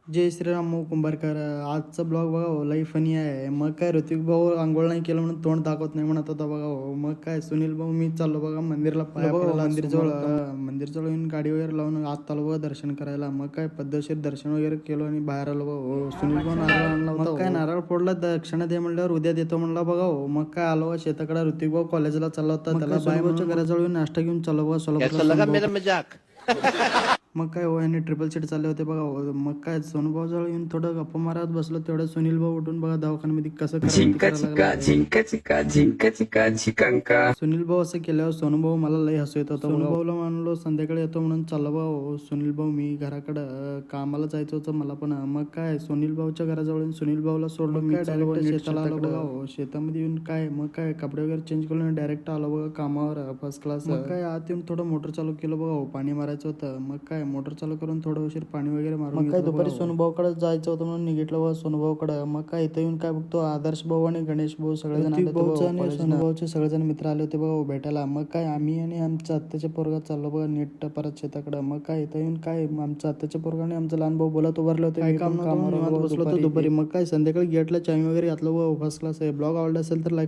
जय श्रीराम कुंभारकर. आजचा ब्लॉग बघा हो, लई फनी आहे. मग काय ऋतिक भाऊ आंघोळ नाही केलं म्हणून तोंड दाखवत नाही म्हणत होता बघा हो. मग काय सुनील भाऊ मी चाललो बघा मंदिरला पाया पडायला. मंदिरजवळ येऊन गाडी वगैरे लावून आत आलो बघा दर्शन करायला. मग काय पद्धतशीर दर्शन वगैरे केलो आणि बाहेर आलो बघा हो. सुनील भाऊ नारळ आणला होता. मग काय नारळ फोडला, दक्षिणा दे म्हणल्यावर उद्या देतो म्हणला बघा हो. मग काय आलो बघा शेताकडे. ऋतिक भाऊ कॉलेजला चालला होता, त्याला बायकोच्या घराजवळ येऊन नाश्ता घेऊन चाललो बघा सोलापूर. मग काय हो, यांनी ट्रिपल सीट चालले होते बघा हो. मग काय सोनूभाऊ जवळ येऊन थोडं गप्पा मारत बसलो. तेवढं सुनील भाऊ उठून बघा दवाखान्यामध्ये कसं सुनील भाऊ असं केल्यावर सोनूभाऊ मला लई हसू येत होतं. भाऊला म्हणलो संध्याकाळी येतो म्हणून चाललो भाऊ. सुनील भाऊ मी घराकडं कामाला जायचं होतं मला पण. मग काय सुनील भाऊच्या घराजवळ सुनील भाऊला सोडलो. मी डायरेक्ट शेताला आलो बघा हो. शेतामध्ये येऊन काय मग काय कपडे वगैरे चेंज करून डायरेक्ट आलो बघा कामावर फर्स्ट क्लास. मग काय आत येऊन थोडं मोटर चालू केलं बघा हो. पाणी मारायचं होतं. मग काय मोटर चालू करून थोडं उशीर पाणी वगैरे मारून मग काय दुपारी सोनूभाऊकडे जायचं होतं म्हणून निघितलं बघा सोनूभाऊकडे. मग काय इथं येऊन काय बघतो आदर्श भाऊ आणि गणेश भाऊ सगळेजण आले होते. सोनूभाऊचे सगळेजण मित्र आले होते बघा भेटायला. मग काय आम्ही आणि आमच्या आत्याच्या पोरगा चाललो बघा नीट परत शेताकडे. मग काय इथं येऊन काय आमच्या आत्याच्या पोरगा आणि आमचा लहान भाऊ बोलत उभारले होते. काय काम बसलो होतो दुपारी. मग काय संध्याकाळी गेटला चावी वगैरे घातलं बघा फर्स्ट क्लास आहे. ब्लॉग आवडला असेल तर लाईक